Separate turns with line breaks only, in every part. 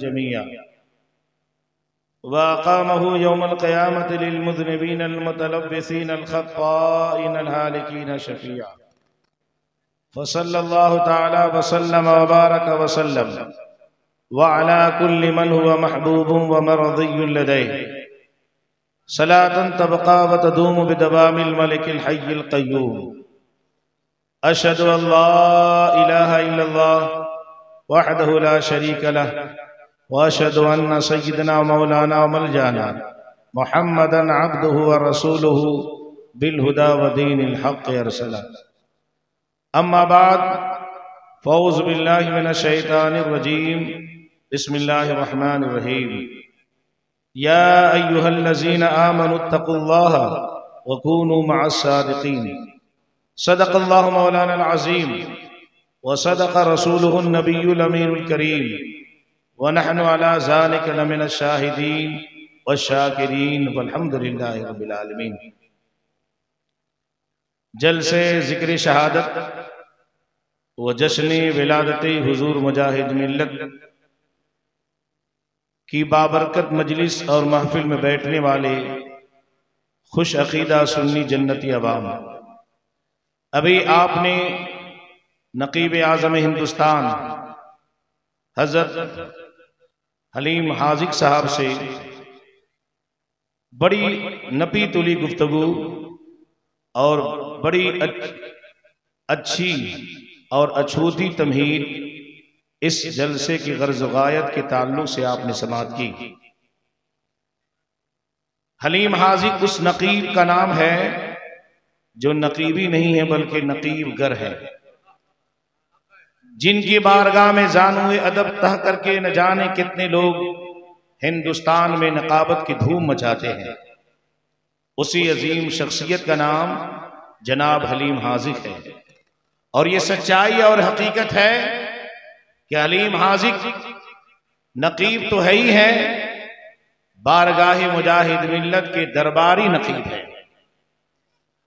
जमीया वअक़ामहु यौमल क़यामति लिलमुज़निबीन अलमुतलव्विसीन अलख़त्ताईन अलहालिकीन शफ़ीआ फ़सल्लल्लाहु तआला वसल्लम व बारक वसल्लम व अला कुल्लि मन हुवा महबूबुन व मरदियुन लदैहि सलातन तबक़ा व तदूमु बिदवामिल मलिकिल हय्यिल क़य्यूम अशहदु अल्ला इलाहा इल्लल्लाह वहदहु ला शरीक लह व अशहदु अन्ना सय्यदना मौलाना व मलजाना मुहम्मदन अब्दुहु व रसूलुहु बिल हुदा व दीनिल हक़्क़ अरसला अम्मा बाद फ़ऊज़ु बिल्लाहि मिनश शैतानिर रजीम बिस्मिल्लाहिर रहमानिर रहीम या अय्युहल्लज़ीना आमनुत्तक़ुल्लाह व कूनू मअस सादिक़ीन सदक़ल्लाहु मौलाना अज़ीम व सदक़ रसूलुहुन नबियुल अमीनुल करीम व नहनु अला ज़ालिका लमिनश शाहिदीन वश्शाकिरीन वल्हम्दुलिल्लाहि रब्बिल आलमीन। जलसे ज़िक्र शहादत व जश्न विलादत हुज़ूर मुजाहिद मिल्लत की बाबरकत मजलिस और महफिल में बैठने वाले खुश अकीदा सुन्नी जन्नती अवाम, अभी आपने नकीब आज़म हिंदुस्तान हज़रत हलीम हाजिक साहब से बड़ी नपी तुली गुफ्तगू और बड़ी अच्छी और अछूती तमहीद इस जलसे की गर्ज़ गायत के ताल्लुक से आपने समाअत की। हलीम हाजिक उस नकीब का नाम है जो नकीबी नहीं है बल्कि नकीब गर है, जिनकी बारगाह में जानुए अदब तह करके न जाने कितने लोग हिंदुस्तान में नकाबत की धूम मचाते हैं। उसी अजीम शख्सियत का नाम जनाब हलीम हाजिक है और ये सच्चाई और हकीकत है कि हलीम हाजिक नकीब तो है ही है, बारगाह मुजाहिद मिल्लत के दरबारी नकीब है।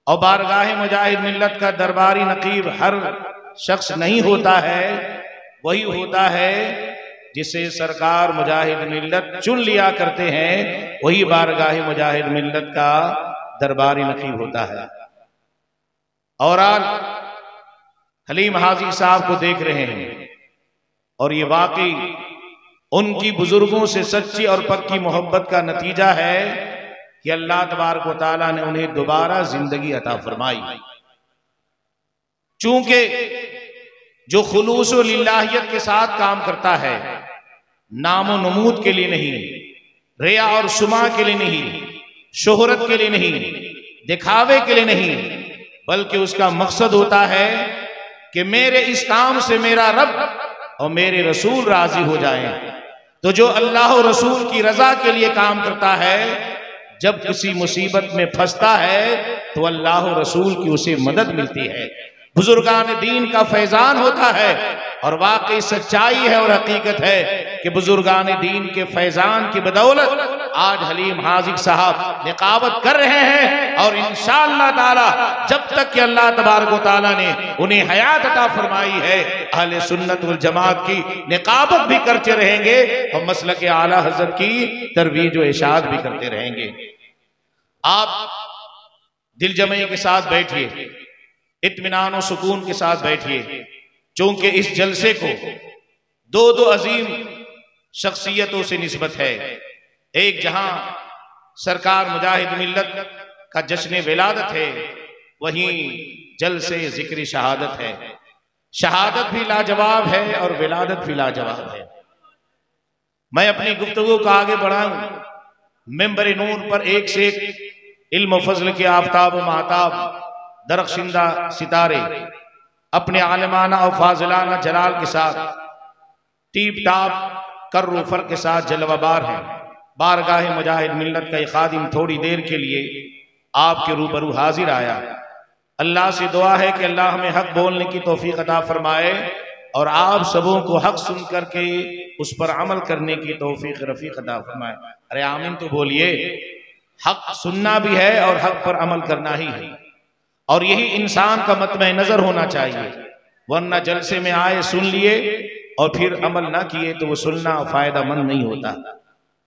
और बारगाह मुजाहिद मिल्लत का दरबारी नकीब हर शख्स नहीं होता है, वही होता है जिसे सरकार मुजाहिद मिल्लत चुन लिया करते हैं, वही बारगाह मुजाहिद मिल्लत का दरबारी नकीब होता है। और आज हलीम हाजी साहब को देख रहे हैं और ये वाकई उनकी बुजुर्गों से सच्ची और पक्की मोहब्बत का नतीजा है कि अल्लाह तबारक व तआला ने उन्हें दोबारा जिंदगी अता फरमाई। चूंकि जो खुलूस व लिल्लाहियत के साथ काम करता है, नामो नमूद के लिए नहीं, रिया और सुमा के लिए नहीं, शोहरत के लिए नहीं, दिखावे के लिए नहीं, बल्कि उसका मकसद होता है कि मेरे इस काम से मेरा रब और मेरे रसूल राजी हो जाएं। तो जो अल्लाह और रसूल की रजा के लिए काम करता है, जब किसी मुसीबत में फंसता है तो अल्लाह और रसूल की उसे मदद मिलती है, बुजुर्गान दीन का फैजान होता है। और वाकई सच्चाई है और हकीकत है कि बुजुर्गान दीन के फैजान की बदौलत आज हलीम हाजिक साहब निकाबत कर रहे हैं और इंशाअल्लाह ताला जब तक कि अल्लाह तबारक व तआला ने उन्हें हयात अता फरमाई है, अहले सुन्नत वल जमात की निकाबत भी करते रहेंगे और मसलक आला हज़रत की तरवीज व इशाअत भी करते रहेंगे। आप दिल जमे के साथ बैठिए, इत्मीनान और सुकून के साथ बैठिए, चूंकि इस जलसे को दो अजीम शख्सियतों से निस्बत है। एक जहां सरकार मुजाहिद मिल्लत का जश्न विलादत है, वहीं जलसे जिक्र शहादत है। शहादत भी लाजवाब है और विलादत भी लाजवाब है। मैं अपनी गुफ्तगू को आगे बढ़ाऊं, मिंबर नूर पर एक से एक इल्म फजल के आफ्ताब व महताब दरख्शिंदा सितारे अपने आलिमाना और फाजिलाना जलाल के साथ टीप टाप कर्र फर के साथ जलवाबार हैं। बारगाह मुजाहिद मिल्लत का एक खादिम थोड़ी देर के लिए आपके रूबरू हाजिर आया। अल्लाह से दुआ है कि अल्लाह हमें हक बोलने की तौफीक अता फरमाए और आप सबों को हक सुन करके उस पर अमल करने की तौफीक रफीक अता फरमाए। अरे आमीन तो बोलिए। हक सुनना भी है और हक पर अमल करना ही है, और यही इंसान का मतमे नजर होना चाहिए। वरना जलसे में आए सुन लिए और फिर अमल ना किए तो वो सुनना फायदा मंद नहीं होता।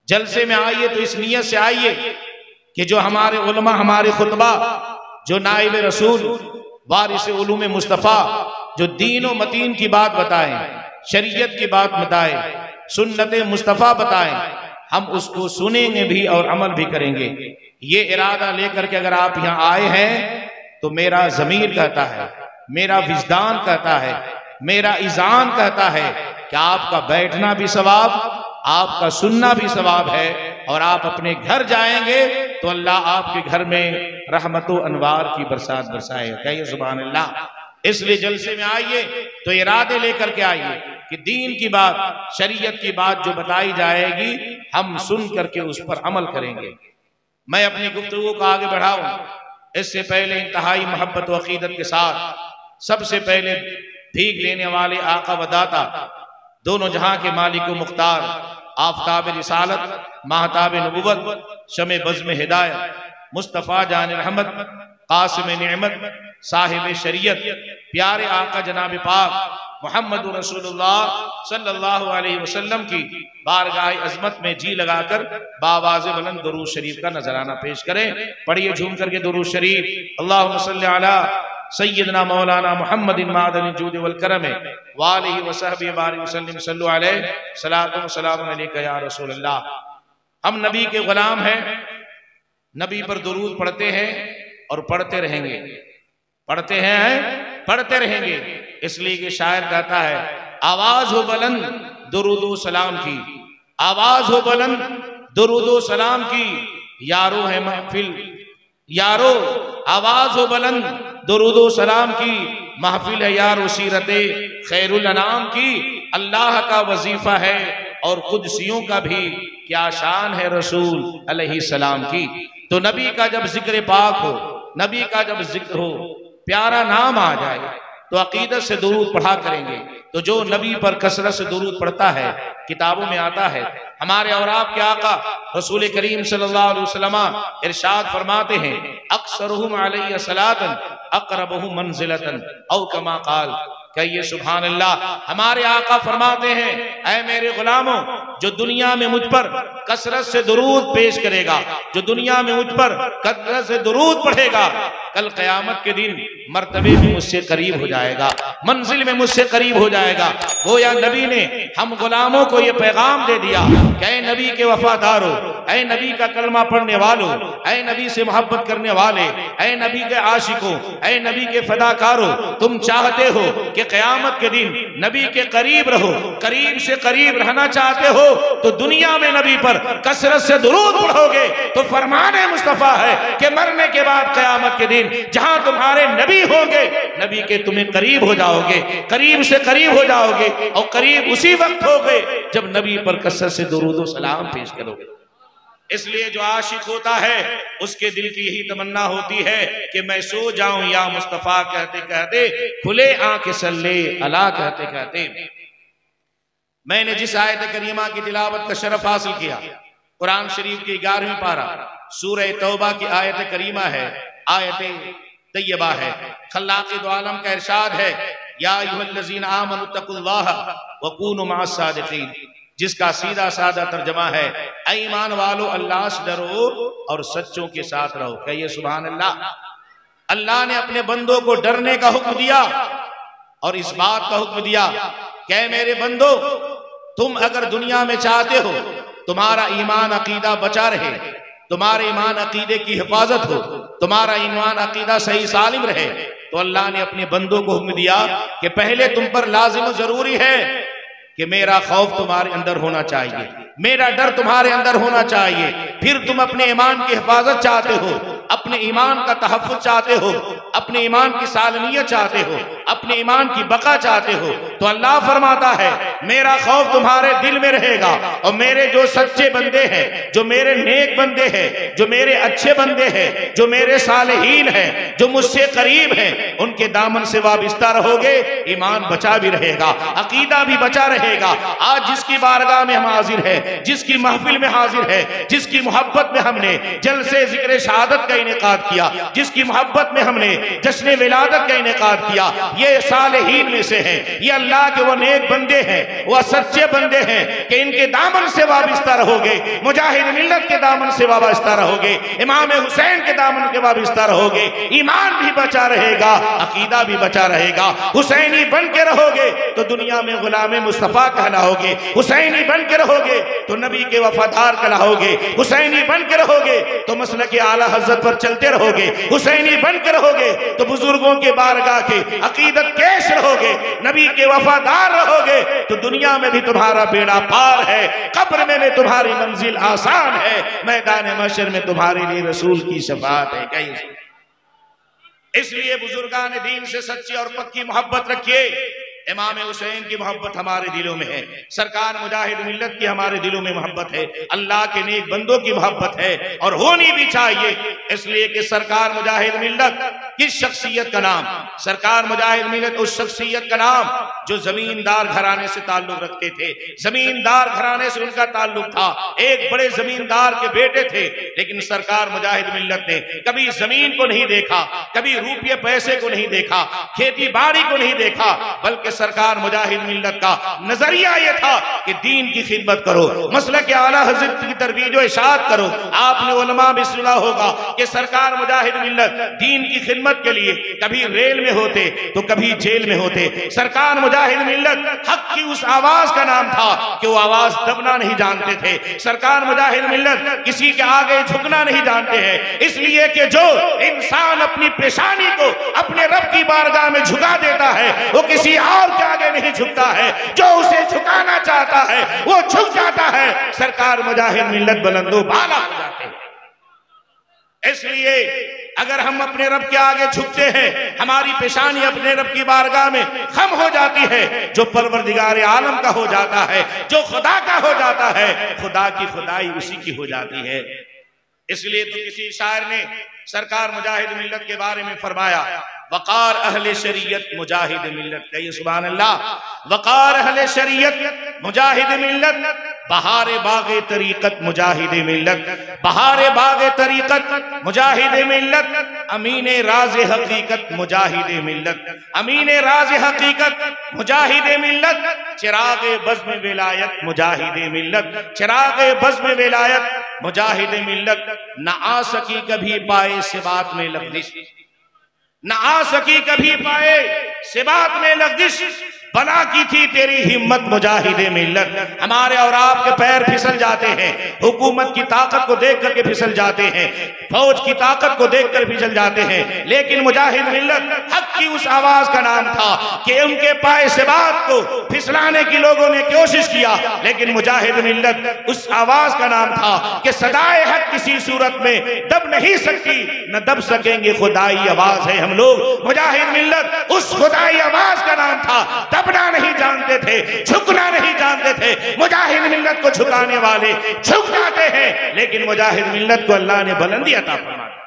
जलसे में आइए तो इस नियत से आइए कि जो हमारे उलमा, हमारे खुतबा, जो नाइब रसूल, वारिस उलूम मुस्तफ़ा, जो दीन व मतीन की बात बताएं, शरीयत की बात बताएं, सुन्नत मुस्तफ़ा बताएं, हम उसको सुनेंगे भी और अमल भी करेंगे। ये इरादा लेकर के अगर आप यहाँ आए हैं तो मेरा ज़मीर कहता है, मेरा विजदान कहता है, मेरा ईज़ान कहता है कि आपका बैठना भी सवाब, आपका सुनना भी सवाब है, और आप अपने घर जाएंगे तो अल्लाह आपके घर में रहमतो अनवार की बरसात बरसाएगा। कहिए सुभान अल्लाह। इसलिए जलसे में आइए तो इरादे लेकर के आइए कि दीन की बात, शरीयत की बात जो बताई जाएगी हम सुन करके उस पर अमल करेंगे। मैं अपनी गुफ्तगू को आगे बढ़ाऊं इससे पहले इंतहाई मोहब्बत व अकीदत के साथ सबसे पहले भीख लेने वाले आका व दाता, दोनों जहां के मालिक व मुख्तार, आफताब रिसालत, महताब नबुवत, शमे बज़्म हिदायत, मुस्तफ़ा जान रहमत, कासिम नेमत, साहिब शरीयत, प्यारे आका जनाब पाक मोहम्मद रसूलुल्लाह सल्लल्लाहु अलैहि वसल्लम की बारगाह अज़मत में जी लगाकर बावाज़ बुलंद दुरूद शरीफ का नजराना पेश करें। पढ़िए झूम करके दुरूद शरीफ। अल्लाहुम्मा सल्ली अला सय्यदना मौलाना मुहम्मदिन मादनिल जूद वल करम व आलिहि व सहबिहि बारिक वसल्लम सल्लु अलैहि सलातु व सलामुन अलैका या रसूल अल्लाह। हम नबी के गुलाम हैं, नबी पर दुरूद पढ़ते हैं और पढ़ते रहेंगे, पढ़ते हैं, पढ़ते रहेंगे। इसलिए कि शायर कहता है, आवाज हो बुलंद दुरूदो सलाम की, आवाज हो बुलंद दुरूदो सलाम की, यारो है महफिल, यारो आवाज हो बुलंद दुरूदो सलाम की, महफिल है यारो सीरते खैरुल अनाम की। अल्लाह का वजीफा है और कुदसियों का भी क्या शान है रसूल अलैहि सलाम की। तो नबी का जब जिक्र पाक हो, नबी का जब जिक्र हो, प्यारा नाम आ जाए तो अकीदत से दुरूद पढ़ा करेंगे। तो जो नबी पर कसरत से दुरूद पढ़ता है, किताबों में आता है, हमारे और आपके आका रसूल करीम सल्लल्लाहु अलैहि वसल्लम इरशाद फरमाते हैं, अक्सरुहुम अलैहि सलातन अक़रबुहुम मंज़िलतन औ कमा क़ाल। कहिए सुभान अल्लाह। हमारे आका फरमाते हैं, ऐ मेरे गुलामों, जो दुनिया में मुझ पर कसरत से दुरूद पेश करेगा, जो दुनिया में मुझ पर कसरत से दुरूद पढ़ेगा, कल क़यामत के दिन मर्तबे में मुझसे करीब हो जाएगा, मंजिल में मुझसे करीब हो जाएगा। गोया नबी ने हम गुलामों को ये पैगाम दे दिया कि ऐ नबी के वफादारों, ऐ नबी का कलमा पढ़ने वालों, ऐ नबी से मोहब्बत करने वाले, ऐ नबी के आशिकों, ऐ नबी के फदाकारों, तुम चाहते हो कि क़यामत के दिन नबी के करीब रहो, करीब से करीब रहना चाहते हो तो दुनिया में नबी पर कसरत से दुरूद पढ़ोगे तो फरमाने मुस्तफ़ा है कि मरने के बाद क़यामत के दिन जहां तुम्हारे नबी होंगे, नबी के तुम्हें करीब हो जाओगे, करीब से करीब हो जाओगे, और करीब उसी वक्त होगे जब नबी पर कसरत से दुरूद सलाम पेश करोगे। इसलिए जो आशिक होता है उसके दिल की यही तमन्ना होती है कि मैं सो जाऊं या मुस्तफ़ा कहते कहते, खुले आंखें सल्ले अला कहते कहते। मैंने जिस आयत करीमा की तिलावत का शरफ हासिल किया, कुरान शरीफ की 11वीं पारा सूरह तौबा की आयत करीमा है, आयत तैयबा है। खल्लाक़ दो आलम का इरशाद है, या अय्युहल्लज़ीना आमनु तक़ुल्लाह व कूनू मअस सादिक़ीन, जिसका सीधा साधा तर्जमा है, ऐ ईमान वालो अल्लाह से डरो और सच्चों के साथ रहो। कहिए सुभान अल्लाह। अल्लाह ने अपने बंदों को डरने का हुक्म दिया और इस बात का हुक्म दिया कि मेरे बंदो, तुम अगर दुनिया में चाहते हो तुम्हारा ईमान अकीदा बचा रहे, तुम्हारे ईमान अकीदे की हिफाजत हो, तुम्हारा ईमान अकीदा सही सालिम रहे, तो अल्लाह ने अपने बंदों को हुक्म दिया कि पहले तुम पर लाजिम जरूरी है कि मेरा खौफ तुम्हारे अंदर होना चाहिए, मेरा डर तुम्हारे अंदर होना चाहिए। फिर तुम अपने ईमान की हिफाजत चाहते हो, अपने ईमान का तहफ़्फ़ुज़ चाहते हो, अपने ईमान की सालमियत चाहते हो, अपने ईमान की बका चाहते हो, तो अल्लाह फरमाता है मेरा खौफ तुम्हारे दिल में रहेगा और मेरे जो सच्चे बंदे हैं, जो मेरे नेक बंदे हैं, जो मेरे अच्छे बंदे हैं, जो मेरे सालेहीन हैं, जो मुझसे करीब हैं, उनके दामन से वाबिस्ता रहोगे, ईमान बचा भी रहेगा, अकीदा भी बचा रहेगा। आज जिसकी बारगाह में हम हाजिर है, जिसकी महफिल में हाजिर है, जिसकी मोहब्बत में हमने जलसे जिक्र शहादत का इनेकाद किया, जिसकी मोहब्बत में हमने जश्न विलादत का इनेकाद किया, ये सालेहीन में से हैं, ये अल्लाह के वो नेक बंदे हैं, वो सच्चे बंदे हैं कि इनके दामन से वाबस्ता रहोगे, मुजाहिद मिल्लत के दामन से वाबस्ता रहोगे, इमाम हुसैन के दामन के वाबस्ता रहोगे, ईमान भी बचा रहेगा, अकीदा भी बचा रहेगा। हुसैनी बन के रहोगे तो दुनिया में गुलाम मुस्तफा कहलाओगे, हुसैनी बन के रहोगे तो नबी के वफादार कहलाओगे, हुसैनी बन के रहोगे तो मसलक आला हजरत पर चलते रहोगे, हुसैनी बन के रहोगे तो बुजुर्गों के बारगाह के अकीदत केश रहोगे, नबी के वफादार रहोगे तो दुनिया में भी तुम्हारा बेड़ा पार है, कब्र में तुम्हारी मंजिल आसान है, मैदान महशर में तुम्हारे लिए रसूल की शफाअत है। क्या इसलिए बुजुर्गान दीन से सच्ची और पक्की मोहब्बत रखिए। इमाम हुसैन की मोहब्बत हमारे दिलों में है, सरकार मुजाहिद मिल्लत की हमारे दिलों में मोहब्बत है, अल्लाह के नेक बंदों की मोहब्बत है और होनी भी चाहिए। इसलिए कि सरकार मुजाहिद मिल्लत किस शख्सियत का नाम, सरकार मुजाहिद मिल्लत उस शख्सियत का नाम जो जमींदार घराने से ताल्लुक रखते थे, जमींदार घराने से उनका ताल्लुक था, एक बड़े जमींदार के बेटे थे, लेकिन सरकार मुजाहिद मिल्लत ने कभी जमीन को नहीं देखा, कभी रुपये पैसे को नहीं देखा, खेती बाड़ी को नहीं देखा, बल्कि सरकार मुजाहिद मिल्लत का नजरिया यह था कि दीन की खिदमत करो, मसलक आला हज़रत की तरवीज व इशाअत करो। आपने उलमा भी सुना होगा कि सरकार मुजाहिद मिल्लत दीन की खिदमत के लिए कभी रेल में होते तो कभी जेल में होते। सरकार मुजाहिद मिल्लत हक की उस आवाज का नाम था कि वो आवाज दबना नहीं जानते थे। सरकार मुजाहिद मिल्लत किसी के आगे झुकना नहीं जानते हैं, इसलिए कि जो इंसान अपनी पेशानी को अपने रब की बारगाह में झुका देता है वो किसी और के आगे नहीं झुकता है, जो उसे झुकाना चाहता है वो झुक जाता है। सरकार मुजाहिद मिल्लत बुलंदो बाला हो जाते हैं। इसलिए अगर हम अपने रब के आगे झुकते हैं, हमारी पेशानी अपने रब की बारगाह में खम हो जाती है, जो परवरदिगार आलम का हो जाता है, जो खुदा का हो जाता है, खुदा की खुदाई उसी की हो जाती है। इसलिए तो किसी शायर ने सरकार मुजाहिद मिल्लत के बारे में फरमाया, वकार अहले शरीयत मुजाहिद मिल्लत, कहिए सुभान अल्लाह, वकार अहले शरीयत मुजाहिद मिल्लत, बहारे बागे तरीकत मुजाहिद मिल्लत, बहारे बागे तरीकत मुजाहिद मिल्लत, अमीने राज़े हकीकत मुजाहिद मिल्लत, अमीने राज़े हकीकत मुजाहिद मिल्लत, चिरागे बज़्म विलायत मुजाहिद मिल्लत, चिरागे बज़्म विलायत मुजाहिद मिल्लत, न आ सकी कभी पाए सिबात में लग़ज़िश, न आ सकी कभी पाए सिबात में लग़ज़िश, बना की थी तेरी हिम्मत मुजाहिद मिल्लत। हमारे और आपके पैर फिसल जाते हैं, हुकूमत की ताकत को देख करके फिसल जाते हैं, फौज की ताकत को देख कर फिसल जाते हैं, लेकिन मुजाहिद मिल्लत हक की उस आवाज का नाम था कि उनके पाए सिबात को फिसलाने की लोगों ने कोशिश किया, लेकिन मुजाहिद मिल्लत उस आवाज का नाम था कि सदाए हक किसी सूरत में दब नहीं सकती, न दब सकेंगे, खुदाई आवाज है हम लोग। मुजाहिद मिल्लत उस खुदाई आवाज का नाम था, दबना नहीं जानते थे, झुकना नहीं जानते थे। मुजाहिद मिल्लत को झुकाने वाले झुक जाते हैं, लेकिन मुजाहिद मिल्लत को अल्लाह ने बुलंदी अता फरमाई।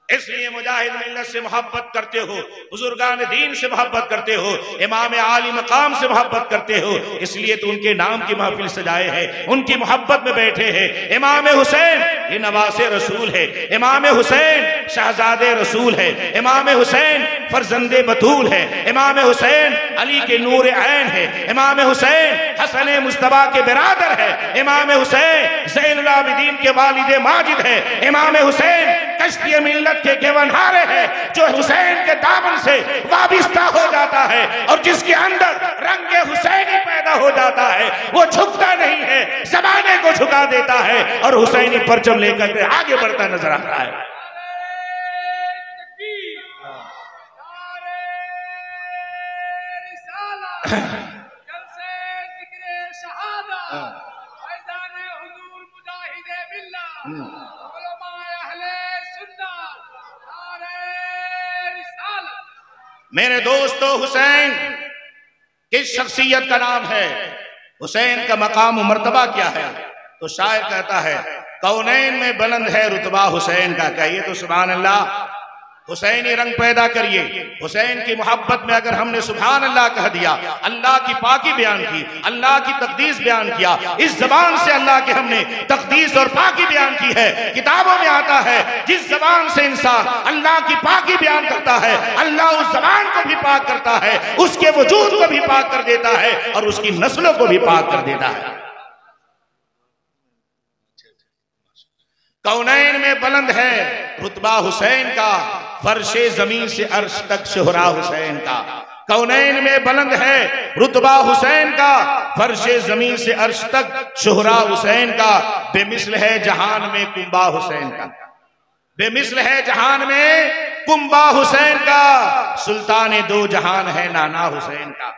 इसलिए मुजाहिद मिल्लत से मोहब्बत करते हो, बुजुर्गान दीन से मोहब्बत करते हो, इमाम आली मकाम से मोहब्बत करते हो, इसलिए तो उनके नाम की महफिल सजाए हैं, उनकी मोहब्बत में बैठे हैं। इमाम हुसैन ये नवासे रसूल है, इमाम हुसैन शहजादे रसूल है, इमाम हुसैन फरजंदे बतूल है, इमाम हुसैन अली के नूर ऐन है, इमाम हुसैन हसन मुस्तफा के बिरादर है, इमाम हुसैन ज़ैनुल आबिदीन के वालिद माजिद है, इमाम हुसैन कश्ती मिल्लत के गेवनहारे हैं, जो हुसैन के दामन से वाबिस्ता हो जाता है और जिसके अंदर रंगे हुसैनी पैदा हो जाता है, वो झुकता नहीं है, ज़माने को झुका देता है और हुसैनी परचम लेकर के आगे बढ़ता नजर आता है। मेरे दोस्तों, हुसैन किस शख्सियत का नाम है, हुसैन का मकाम मर्तबा क्या है? तो शायर कहता है, कौनैन में बुलंद है रुतबा हुसैन का, कहिए तो सुभान अल्लाह। हुसैनी रंग पैदा करिए। हुसैन की मोहब्बत में अगर हमने सुभान अल्लाह कह दिया, अल्लाह की पाकी बयान की, अल्लाह की तकदीस बयान किया, इस जबान से अल्लाह के हमने तकदीस और पाकी बयान की है। किताबों में आता है जिस जबान से इंसान अल्लाह की पाकी बयान करता है, अल्लाह उस जबान को भी पाक करता है, उसके वजूद को भी पाक कर देता है और उसकी नस्लों को भी पाक कर देता है। कौनैन में बुलंद है रुतबा हुसैन का, फर्शे जमीन से अर्श तक शोहरा हुसैन का। कौनैन में बुलंद है रुतबा हुसैन का, फर्शे जमीन से अर्श तक शोहरा हुसैन का। बेमिसल है जहान में कुंबा हुसैन का, बेमिसल है जहान में कुंबा हुसैन का। सुल्तान दो जहान है नाना हुसैन का।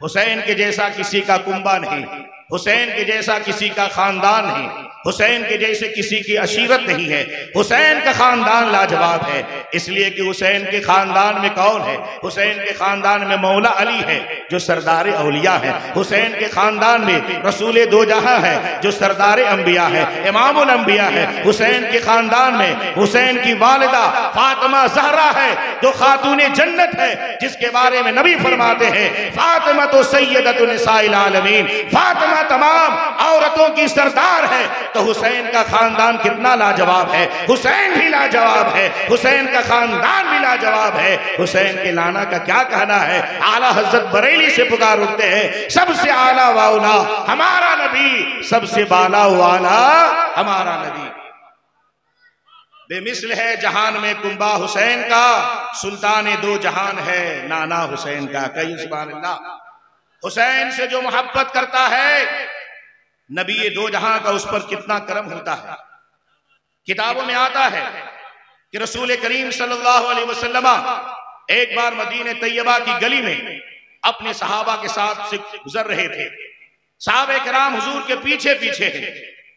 हुसैन के जैसा किसी का कुंबा नहीं, हुसैन के जैसा किसी का खानदान नहीं, हुसैन के जैसे किसी की अशीरत नहीं है। हुसैन का खानदान लाजवाब है, इसलिए कि हुसैन के खानदान में कौन है? हुसैन के खानदान में मौला अली है जो सरदार औलिया है। हुसैन के खानदान में रसूल दो जहां है जो सरदार अंबिया है, इमामुल अंबिया है। हुसैन के खानदान में हुसैन की वालिदा फातिमा ज़हरा है जो खातूने जन्नत है, जिसके बारे में नबी फरमाते हैं फातिमा तो सैयदतुन निसाइल आलमीन, फातिमा तमाम औरतों की सरदार है। तो हुसैन का खानदान कितना लाजवाब है, हुसैन भी लाजवाब है, हुसैन का खानदान भी लाजवाब है। हुसैन के लाना का क्या कहना है? आला हजरत बरेली से पुकार उठते हैं सबसे आला वाला हमारा नबी, सबसे बाला वाला हमारा नबी। बेमिसल है जहान में कुंबा हुसैन का, सुल्तान दो जहान है नाना हुसैन का। कई सुभान अल्लाह। हुसैन से जो मोहब्बत करता है नबी ये दो जहां का उस पर कितना करम होता है। किताबों में आता है कि रसूल करीम सल्लल्लाहु अलैहि वसल्लम एक बार मदीने तैयबा की गली में अपने सहाबा के साथ से गुजर रहे थे। सहाबे किराम हुजूर के पीछे पीछे हैं,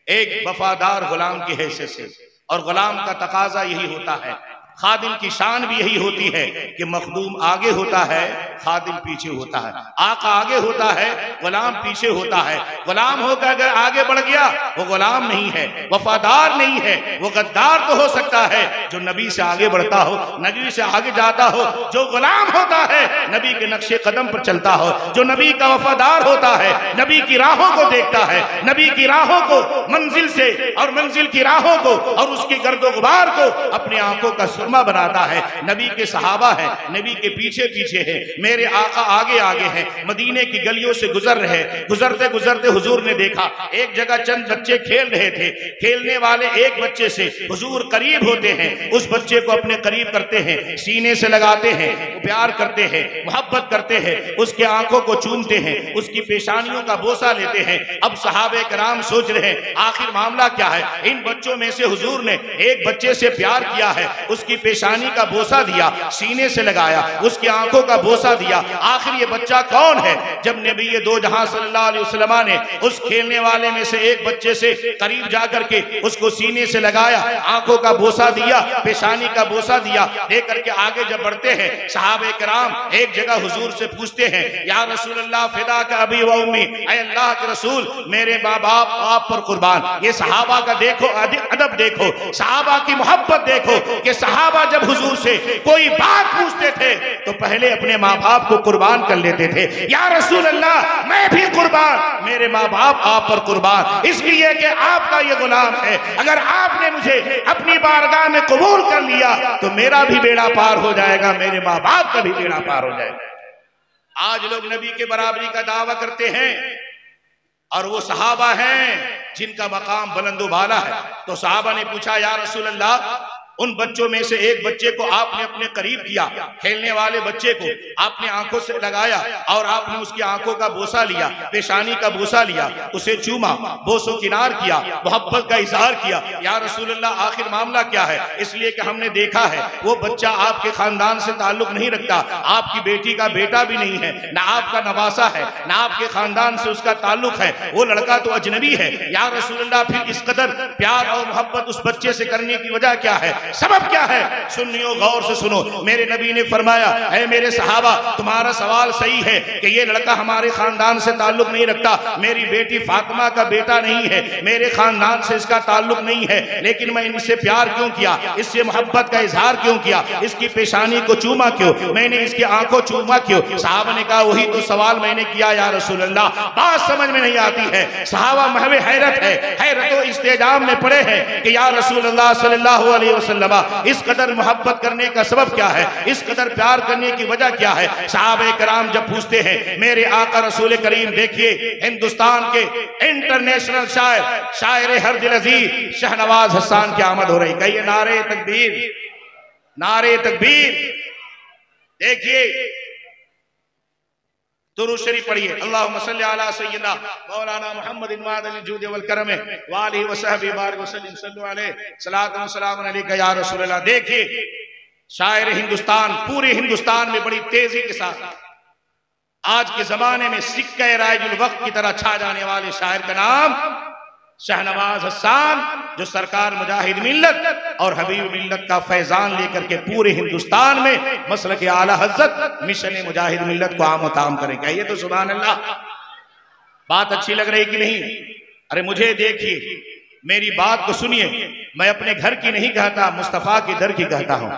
एक वफादार गुलाम की हैसियत से, और गुलाम का तकाजा यही होता है, खादिम की शान भी यही होती है कि मखदूम आगे होता है, खादिम पीछे होता है। आका आगे होता है, गुलाम पीछे होता है। गुलाम होकर अगर आगे बढ़ गया वो गुलाम नहीं है, वफादार नहीं है, वो गद्दार तो हो सकता है जो नबी से आगे बढ़ता हो, नबी से आगे जाता हो। जो गुलाम होता है नबी के नक्शे कदम पर चलता हो, जो नबी का वफादार होता है, नबी की राहों को देखता है, नबी की राहों को मंजिल से और मंजिल की राहों को और उसकी गर्दो गुबार को अपनी आंखों का सुरमा बनाता है। नबी के सहाबा है, नबी के पीछे पीछे है, मेरे आका आगे आगे हैं। मदीने की गलियों से गुजर रहे, गुजरते गुजरते हुजूर ने देखा एक जगह चंद बच्चे खेल रहे थे। खेलने वाले एक बच्चे से हुजूर करीब होते हैं, उस बच्चे को अपने करीब करते हैं, सीने से लगाते हैं, प्यार करते हैं, मोहब्बत करते हैं, उसके आंखों को चूमते हैं, उसकी पेशानियों का बोसा लेते हैं। अब सहाबे कराम सोच रहे हैं आखिर मामला क्या है। इन बच्चों में से हुजूर ने एक बच्चे से प्यार किया है, उसकी पेशानी का बोसा दिया, सीने से लगाया, उसकी आंखों का बोसा दिया। आखिर ये बच्चा कौन है? जब नबी ये दो जहां सल्लल्लाहु अलैहि वसल्लम ने उस खेलने वाले में से एक बच्चे से करीब जाकर के उसको सीने से लगाया, आंखों का बोसा दिया, पेशानी का बोसा दिया, लेकर के आगे जब बढ़ते हैं सहाबे कराम एक जगह हुजूर से पूछते हैं या रसूल अल्लाह फिदा का अबी व उम्मी, ऐ अल्लाह के रसूल मेरे माँ बाप आप पर कुर्बान। ये सहाबा का देखो अदब, देखो सहाबा की मोहब्बत, देखो कि सहाबा जब हुजूर से कोई बात पूछते थे तो पहले अपने माँ बाप को कुर्बान कर लेते थे। या रसूल अल्लाह मैं भी कुर्बान, मेरे माँ बाप आप पर कुर्बान, इसलिए कि आपका ये गुलाम है। अगर आपने मुझे अपनी बारगाह में कबूल कर लिया तो मेरा भी बेड़ा पार हो जाएगा, मेरे माँ बाप का भी बेड़ा पार हो जाएगा। आज लोग नबी के बराबरी का दावा करते हैं और वो सहाबा हैं जिनका मकाम बुलंद बाला है। तो सहाबा ने पूछा या रसूल अल्लाह उन बच्चों में से एक बच्चे को आपने अपने करीब किया, खेलने वाले बच्चे को आपने आंखों से लगाया और आपने उसकी आंखों का बोसा लिया, पेशानी का बोसा लिया, उसे चूमा, बोसो किनार किया, मोहब्बत का इजहार किया। या रसूल अल्लाह आखिर मामला क्या है? इसलिए कि हमने देखा है वो बच्चा आपके खानदान से ताल्लुक नहीं रखता, आपकी बेटी का बेटा भी नहीं है, ना आपका नवासा है, ना आपके खानदान से उसका ताल्लुक है, वो लड़का तो अजनबी है। या रसूल अल्लाह फिर इस कदर प्यार और मोहब्बत उस बच्चे से करने की वजह क्या है? सबब क्या है? सुन्नियों गौर से सुनो। मेरे नबी ने फरमाया, ऐ मेरे सहाबा, तुम्हारा सवाल सही है कि ये लड़का हमारे खानदान से ताल्लुक नहीं रखता, मेरी बेटी फातिमा का बेटा नहीं है, मेरे खानदान से इसका ताल्लुक नहीं है, लेकिन मैं इससे प्यार क्यों किया, इससे मोहब्बत का इजहार क्यों किया, इसकी पेशानी को चूमा क्यों, मैंने इसकी आंखों चूमा क्यों? सहाबा ने कहा, वही तो सवाल मैंने किया या रसूल अल्लाह। बात समझ में नहीं आती है। सहाबा महवे हैरत है, हैरत व इस्तेजाम में पड़े हैं कि या रसूल अल्लाह सल्लल्लाहु अलैहि वसल्लम, इस कदर मोहब्बत करने का सबब क्या है, इस कदर प्यार करने की वजह क्या है? सहाबा कराम जब पूछते हैं, मेरे आका रसूल करीम देखिए, हिंदुस्तान के इंटरनेशनल शायर हर दिल अजीज शाहनवाज हसन की आमद हो रही। कहिए नारे तकबीर, नारे तकबीर। देखिए दुरूद शरीफ पढ़िए, अल्लाहुम्मा सल्ली अला सय्यिदना मौलाना मुहम्मद इमादल जूद वल करम व आलिहि व सहबी बारिक वसल्लम सल्लु अलैहि सलातु व सलाम अलैका या रसूल अल्लाह। देखिए शायर हिंदुस्तान, पूरे हिंदुस्तान में बड़ी तेजी के साथ आज के जमाने में सिक्का राजुल वक्त की तरह छा जाने वाले शायर का नाम शाहनवाज हसन, जो सरकार मुजाहिद मिल्लत और हबीब मिल्लत का फैजान लेकर के पूरे हिंदुस्तान में मसलक आला हज़रत मिशन मुजाहिद मिल्लत को आम ताम करेंगे। ये तो सुभान अल्लाह। बात अच्छी लग रही कि नहीं? अरे मुझे देखिए, मेरी बात को सुनिए, मैं अपने घर की नहीं कहता, मुस्तफ़ा के दर की कहता हूँ।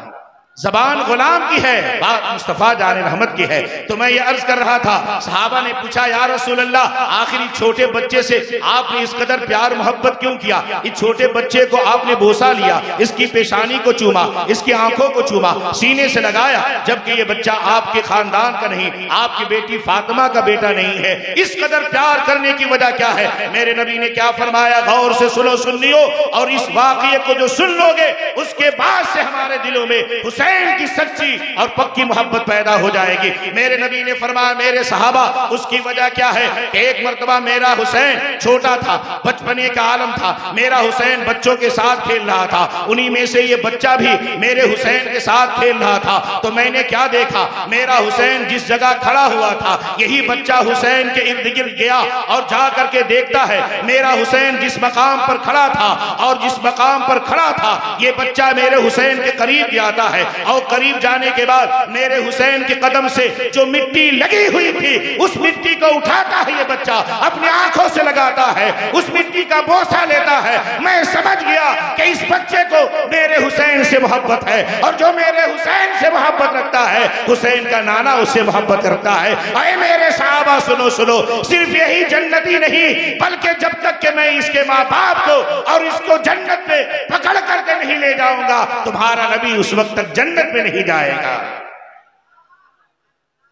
जबान गुलाम की है, बात मुस्तफ़ा जाने रहमत की है। तो मैं ये अर्ज कर रहा था, सहाबा ने पूछा, या रसूल अल्लाह, आखिरी छोटे बच्चे से आपने इस कदर प्यार मोहब्बत क्यों किया? इस छोटे बच्चे को आपने बोसा लिया, इसकी पेशानी को चूमा, इसकी आंखों को चूमा, सीने से लगाया, जबकि ये बच्चा आपके खानदान का नहीं, आपकी बेटी फातिमा का बेटा नहीं है। इस कदर प्यार करने की वजह क्या है? मेरे नबी ने क्या फरमाया? गौर से सुनो सुन्नियों, और इस वाक़ये को जो सुन लोगे, उसके बाद से हमारे दिलों में हुसैन की सच्ची और पक्की मोहब्बत पैदा हो जाएगी। मेरे नबी ने फरमाया, मेरे सहाबा, उसकी वजह क्या है कि एक मर्तबा मेरा हुसैन छोटा था, बचपने का आलम था, मेरा हुसैन बच्चों के साथ खेल रहा था, उन्हीं में से ये बच्चा भी मेरे हुसैन के साथ खेल रहा था। तो मैंने क्या देखा? मेरा हुसैन जिस जगह खड़ा हुआ था, यही बच्चा हुसैन के इर्द गिर्द गया और जा करके देखता है, मेरा हुसैन जिस मकाम पर खड़ा था और जिस मकाम पर खड़ा था, ये बच्चा मेरे हुसैन के करीब जाता है, और करीब जाने के बाद मेरे हुसैन के कदम से जो मिट्टी लगी हुई थी, उस मिट्टी को उठाता है ये बच्चा, अपनी आंखों से लगाता है, उस मिट्टी का बोसा लेता है। मैं समझ गया कि इस बच्चे को मेरे हुसैन से मोहब्बत है, और जो मेरे हुसैन से मोहब्बत रखता है, हुसैन का नाना उससे मोहब्बत करता है। अरे मेरे साहबा सुनो सुनो, सिर्फ यही जन्नती नहीं, बल्कि जब तक कि मैं इसके माँ बाप को और इसको जन्नत में पकड़ करके नहीं ले जाऊंगा, तुम्हारा नबी उस वक्त तक जन्नत में नहीं जाएगा।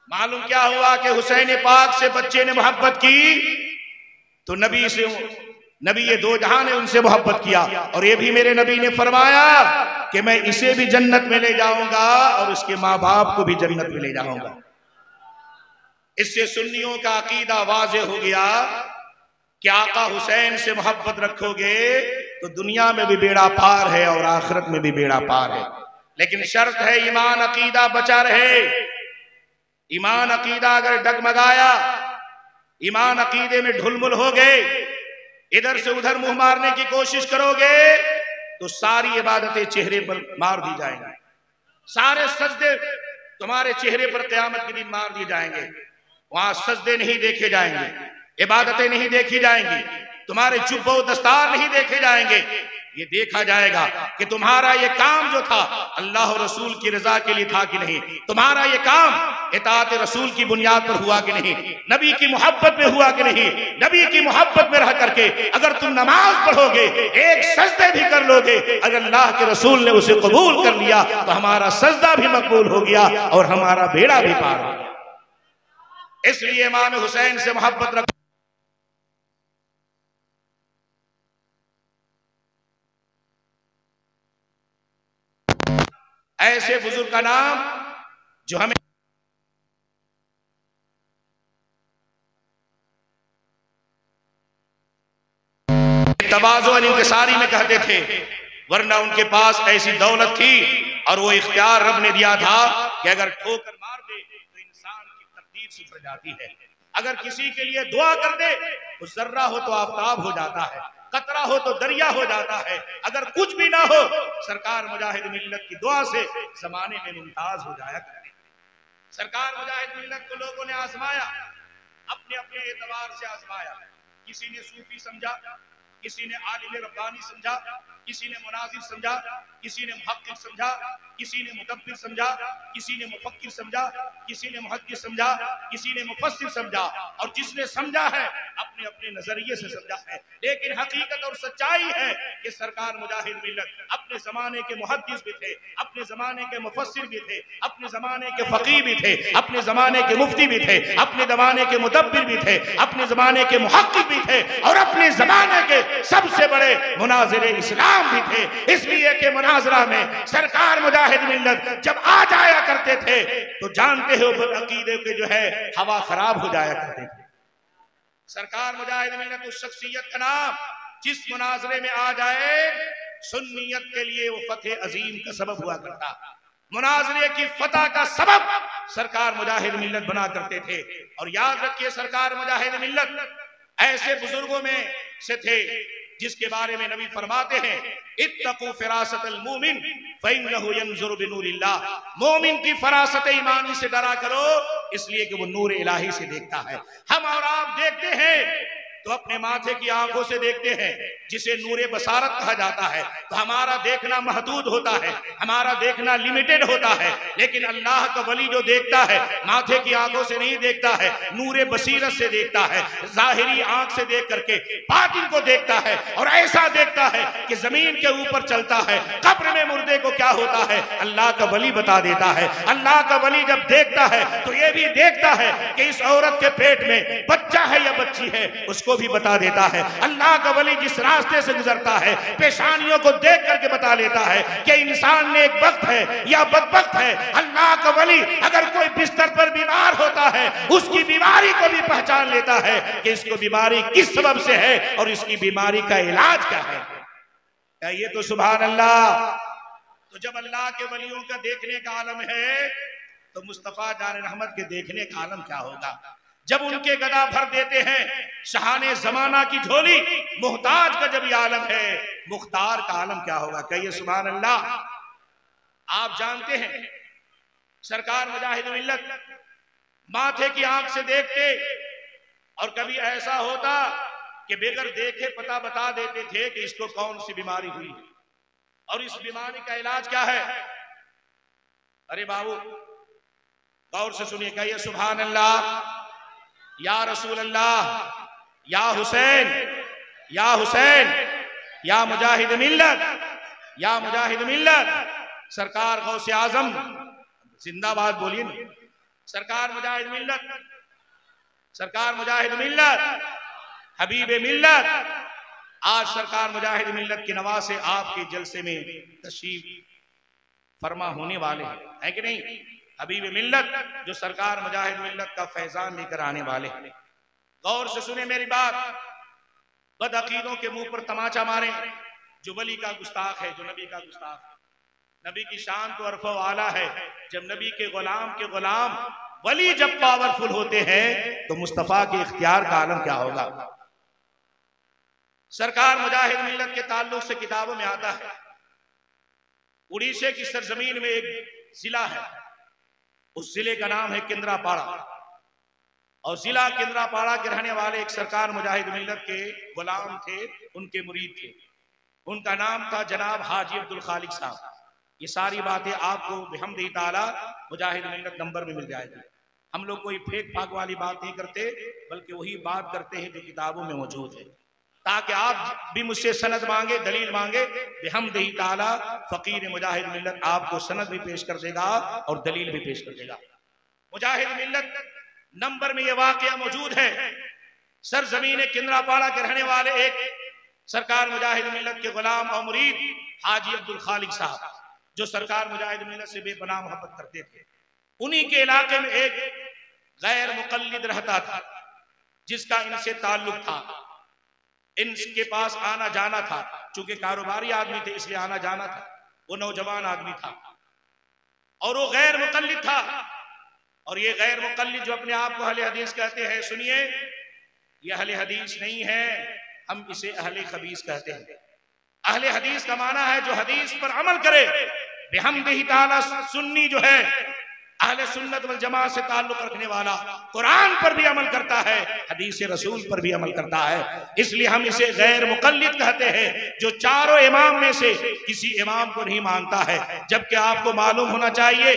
मालूम क्या हुआ कि हुसैन पाक से बच्चे ने मोहब्बत की, तो नबी ये दो जहां ने उनसे मोहब्बत किया, और ये भी मेरे नबी ने फरमाया कि मैं इसे भी जन्नत में ले जाऊंगा और उसके माँ बाप को भी जन्नत में ले जाऊंगा। इससे सुन्नियों का अकीदा वाज़ेह हो गया कि आका हुसैन से मोहब्बत रखोगे तो दुनिया में भी बेड़ा पार है और आखिरत में भी बेड़ा पार है, लेकिन शर्त है ईमान अकीदा बचा रहे। ईमान अकीदा अगर डगमगाया, ईमान अकीदे में ढुलमुल हो गए, इधर से उधर मुंह मारने की कोशिश करोगे तो सारी इबादतें चेहरे पर मार दी जाएंगी, सारे सजदे तुम्हारे चेहरे पर क़यामत के दिन मार दिए जाएंगे। वहां सजदे नहीं देखे जाएंगे, इबादतें नहीं देखी जाएंगी, तुम्हारे जुब्बो दस्तार नहीं देखे जाएंगे। ये देखा जाएगा कि तुम्हारा ये काम जो था अल्लाह और रसूल की रजा के लिए था कि नहीं, तुम्हारा ये काम इताअत रसूल की बुनियाद पर हुआ कि नहीं, नबी की मोहब्बत में हुआ कि नहीं। नबी की मोहब्बत में रह करके अगर तुम नमाज पढ़ोगे, एक सजदे भी कर लोगे, अगर अल्लाह के रसूल ने उसे कबूल कर लिया तो हमारा सजदा भी मकबूल हो गया और हमारा बेड़ा भी पार हो गया। इसलिए इमाम हुसैन से मोहब्बत रखो। ऐसे बुजुर्ग का नाम जो हमें तवाज़ु और इंकिसारी में कहते थे, वरना उनके पास ऐसी दौलत थी और वो इख्तियार रब ने दिया था कि अगर ठोकर मार दे तो इंसान की तकदीर सुधर जाती है, अगर किसी के लिए दुआ कर दे तो जर्रा हो तो आफताब हो जाता है, कतरा हो तो दरिया हो जाता है। अगर कुछ भी ना हो, सरकार मुजाहिद मिल्लत की दुआ से जमाने में मुमताज हो जाया करते। सरकार मुजाहिद मिल्लत को लोगों ने आजमाया, अपने अपने एतबार से आजमाया। किसी ने सूफी समझा, किसी ने आलिम रब्बानी समझा, किसी ने मुनाजिर समझा, किसी ने मुहक्किक समझा, किसी ने मुदब्बिर समझा, किसी ने मुफक्किर समझा, किसी ने मुहद्दिस समझा, किसी ने मुफस्सिर समझा। और जिसने समझा है अपने अपने नजरिए से समझा है। लेकिन हकीकत और सच्चाई है कि सरकार मुजाहिद मिल्लत अपने जमाने के मुहद्दिस भी थे, अपने जमाने के मुफस्सिर भी थे, अपने जमाने के फकीह भी थे, अपने जमाने के मुफ्ती भी थे, अपने जमाने के मुदब्बिर भी थे, अपने जमाने के मुहक्किक भी थे, और अपने जमाने के सबसे बड़े मुनाजिरे इस्लाम भी थे। इसलिए कि मुनाजरा में सरकार मुजाहिद मिल्लत जब आ जाया करते थे तो जानते हो बदअकीदे के जो है हवा खराब हो जाया करते थे। सरकार मुजाहिद मिल्लत उस शख्सियत का नाम जिस मुनाजरे में आ जाए सुन्नियत के लिए वो फतेह अजीम का सबब हुआ करता। मुनाजरे की फतह का सबब सरकार मुजाहिद मिल्लत बना करते थे। और याद रखिए सरकार मुजाहिद मिल्लत ऐसे बुजुर्गों में से थे जिसके बारे में नबी फरमाते हैं, इत्तकू फिरासतल मोमिन फइन्नहु यंजुरु बिनूरिल्लाह। मोमिन की फरासत ईमानी से डरा करो, इसलिए कि वो नूर इलाही से देखता है। हम और आप देखते हैं तो अपने माथे की आंखों से देखते हैं, जिसे नूरे बसारत कहा जाता है। तो हमारा देखना महदूद होता है, हमारा देखना लिमिटेड होता है। लेकिन अल्लाह का वली जो देखता है माथे की आंखों से नहीं देखता है, नूरे बसीरत से देखता है, जाहिरी आंख से देख करके बातिन को देखता है। और ऐसा देखता है कि जमीन के ऊपर चलता है, कब्र में मुर्दे को क्या होता है अल्लाह का वली बता देता है। अल्लाह का वली जब देखता है तो ये भी देखता है कि इस औरत के पेट में बच्चा है या बच्ची है, उसको भी बता देता है। अल्लाह का वली जिस रास्ते से गुजरता है पेशानियों को देख करके बता लेता है कि इंसान ने एक वक्त है या बदबख्त है। अल्लाह का वली अगर कोई बिस्तर पर बीमार होता है उसकी बीमारी को भी पहचान लेता है कि इसको बीमारी किस सबब से है और इसकी बीमारी का इलाज क्या है। ये तो सुभान अल्लाह। तो जब अल्लाह के वलियों का देखने का आलम है तो मुस्तफा जान रहमत के देखने का आलम क्या होगा। जब उनके गदा भर देते हैं शहाने जमाना की झोली, मुहताज का जब ये आलम है, मुख्तार का आलम क्या होगा। कहिए सुभान अल्लाह। आप जानते हैं सरकार मुजाहिद मिल्लत माथे की आंख से देखते, और कभी ऐसा होता कि बेगर देखे पता बता देते थे कि इसको कौन सी बीमारी हुई और इस बीमारी का इलाज क्या है। अरे बाबू गौर से सुनिए, कहिए सुभान अल्लाह। या रसूल अल्लाह, या हुसैन, या हुसैन, या मुजाहिद मिल्लत, या मुजाहिद मिल्लत। सरकार गौसे आजम जिंदाबाद बोलिए ना। सरकार मुजाहिद मिल्लत, सरकार मुजाहिद मिल्लत, हबीब मिल्लत। आज सरकार मुजाहिद मिल्लत की नवाज से आपके जलसे में तशरीफ फरमा होने वाले हैं कि नहीं। हबीब मिल्लत जो सरकार मुजाहिद मिल्लत का फैजान लेकर आने वाले हैं। गौर से सुने मेरी बात, बदअकीदों के मुंह पर तमाचा मारे जो वली का गुस्ताख है, जो नबी का गुस्ताख है। नबी की शान तो अरफ़ आला है। जब नबी के गुलाम वली जब पावरफुल होते हैं तो मुस्तफा के इख्तियार का आलम क्या होगा। सरकार मुजाहिद मिल्लत के ताल्लुक से किताबों में आता है, उड़ीसा की सरजमीन में एक जिला है, उस जिले का नाम है केंद्रापाड़ा। और जिला केंद्रापाड़ा के रहने वाले एक सरकार मुजाहिद मिल्लत के गुलाम थे, उनके मुरीद थे। उनका नाम था जनाब हाजी अब्दुल खालिक साहब। ये सारी बातें आपको बिहम्दिही ताला मुजाहिद मिल्लत नंबर में मिल जाएगी। हम लोग कोई फेक फाक वाली बात नहीं करते, बल्कि वही बात करते हैं जो किताबों में मौजूद है, ताकि आप भी मुझसे सनद मांगे, दलील मांगे, बिहम्दिही ताला फकीर मुजाहिद मिल्लत आपको सनद भी पेश कर देगा और दलील भी पेश कर देगा। मुजाहिद मिल्लत नंबर में यह वाकया मौजूद है। सरजमीन केंद्रापाड़ा के रहने वाले एक सरकार मुजाहिद मिल्लत के गुलाम और मुरीद हाजी अब्दुल खालिक साहब, जो सरकार मुजाहिद मिल्लत से बेपनाह मोहब्बत करते थे, उन्हीं के इलाके में एक गैर मुकल्लिद रहता था जिसका इनसे ताल्लुक था। इनके पास आना जाना था, चूंकि कारोबारी आदमी थे इसलिए आना जाना था। वो नौजवान आदमी था और वो गैर मुकल्लिद था। और ये गैर मुकल्लिद जो अपने आप को अहले हदीस कहते हैं, सुनिए, ये अहले हदीस नहीं है। हम इसे अहले खबीस कहते हैं। अहले हदीस का माना है जो हदीस पर अमल करे। बिहम्दिही ताला सुन्नी जो है अहले सुन्नत वल जमात से ताल्लुक रखने वाला, कुरान पर भी अमल करता है, हदीस रसूल पर भी अमल करता है। इसलिए हम इसे गैर मुकल्लिद कहते हैं, जो चारों इमाम में से किसी इमाम को नहीं मानता है। जबकि आपको मालूम होना चाहिए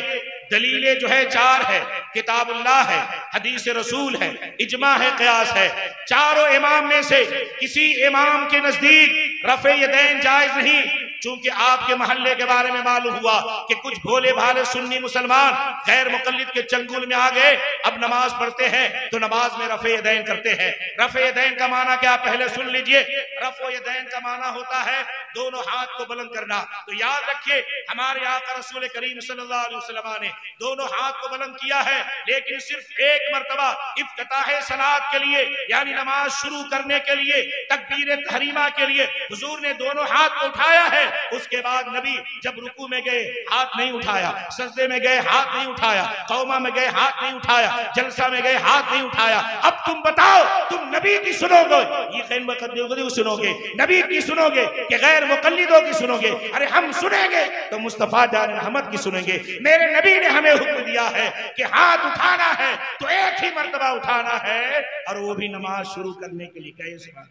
दलीलें जो है चार है, किताबुल्लाह है, हदीस रसूल है, इजमा है, कयास है। चारों इमाम में से किसी इमाम के नजदीक रफ़े यदैन जायज नहीं। चूंकि आपके मोहल्ले के बारे में मालूम हुआ कि कुछ भोले भाले सुन्नी मुसलमान गैर मुकल्लिद के चंगुल में आ गए, अब नमाज पढ़ते हैं तो नमाज में रफ़े यदैन करते हैं। रफ़े यदैन का माना क्या, पहले सुन लीजिए। रफ़े यदैन का माना होता है दोनों हाथ को बुलंद करना। तो याद रखिए हमारे आका रसूल करीम सल्लल्लाहु अलैहि वसल्लम ने दोनों हाथ को बुलंद किया है, लेकिन सिर्फ एक मर्तबा इफ्तिताह सलात के लिए, यानी नमाज शुरू करने के लिए, तकबीर तहरीमा के लिए हुजूर ने दोनों हाथ को उठाया है। उसके बाद नबी जब रुकू में गए हाथ नहीं उठाया, सजदे में गए हाथ नहीं उठाया, कौमा में गए हाथ नहीं उठाया, जलसा में गए हाथ नहीं उठाया। अब तुम बताओ, तुम नबी की सुनोगे, ये खैर मुकद्दम सुनोगे, नबी की सुनोगे कि गैर मुकल्लिदों की सुनोगे? अरे हम सुनेंगे तो मुस्तफा जान रहमत की सुनेंगे। मेरे नबी ने हमें हुक्म दिया है कि हाथ उठाना है तो एक ही मर्तबा उठाना है, और वो भी नमाज शुरू करने के लिए। कैसे बात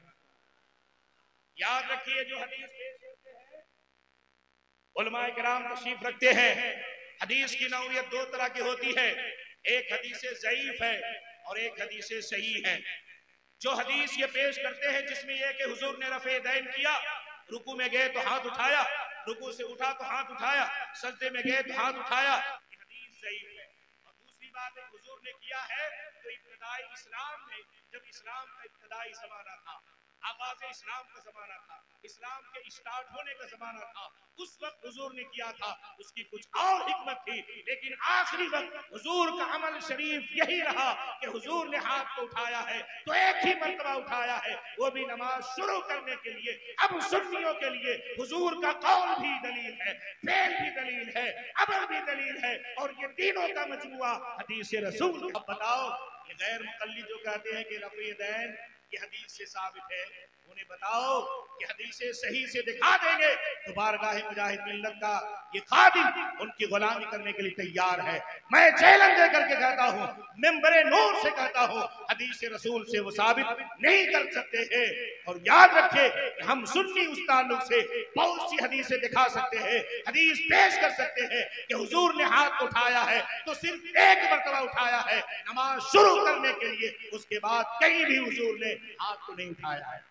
याद रखिए, जो हदीस पेश करते हैं उलमाए किराम तशरीफ रखते हैं, हदीस की नौइयत दो तरह की होती है। एक हदीस ज़ईफ है और एक हदीस सही है। जो हदीस ये पेश करते हैं जिसमें यह कि हुजूर ने रफ़े यदैन किया, रुकू में गए तो हाथ उठाया, रुकू से उठा तो हाथ उठाया, सजदे में गए तो हाथ उठाया, ये हदीस ज़ईफ है। और दूसरी बात है हुजूर ने किया है तो इब्तिदाई इस्लाम में, जब इस्लाम का इब्तिदाई ज़माना था, आगाज़ इस्लाम का ज़माना था, इस्लाम के स्टार्ट होने का ज़माना था, उस वक्त हुजूर ने किया था। उसकी कुछ और हिकमत थी, लेकिन आखिरी वक्त हुजूर का अमल शरीफ यही रहा कि हुजूर ने हाथ को उठाया है तो एक ही मर्तबा उठाया है, वो भी नमाज शुरू करने के लिए। अब सुन्नियों के लिए हुजूर का कौल भी दलील है, फेल भी दलील है, अमल भी दलील है, और ये तीनों का मजमुआ हदीस रसूल। अब बताओ, ये गैर मुकल्लिद जो कहते हैं कि रफ़े यदैन ये हदीस से साबित है, उन्हें बताओ कि हदीस सही से दिखा देंगे तो बारगाह मुजाहिद मिल्लत का ये खादिम उनकी गुलामी करने के लिए तैयार है। मैं चैलेंज दे करके कहता हूँ, मिंबरे नूर से कहता हूँ, हदीस रसूल से वो साबित नहीं कर सकते हैं। और याद रखे हम सुन्नी उस ताल्लुक से बहुत सी हदीसें दिखा सकते हैं, हदीस पेश कर सकते हैं कि हुजूर ने हाथ उठाया है तो सिर्फ एक मर्तबा उठाया है नमाज शुरू करने के लिए, उसके बाद कहीं भी हुजूर ने हाथ को नहीं उठाया है।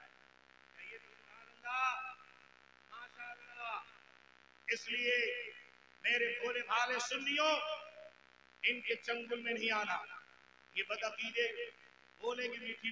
इसलिए मेरे भोले भाले सुन्नियों, इनके चंगुल में नहीं आना। ये बदअकीदे बोलेंगे मीठी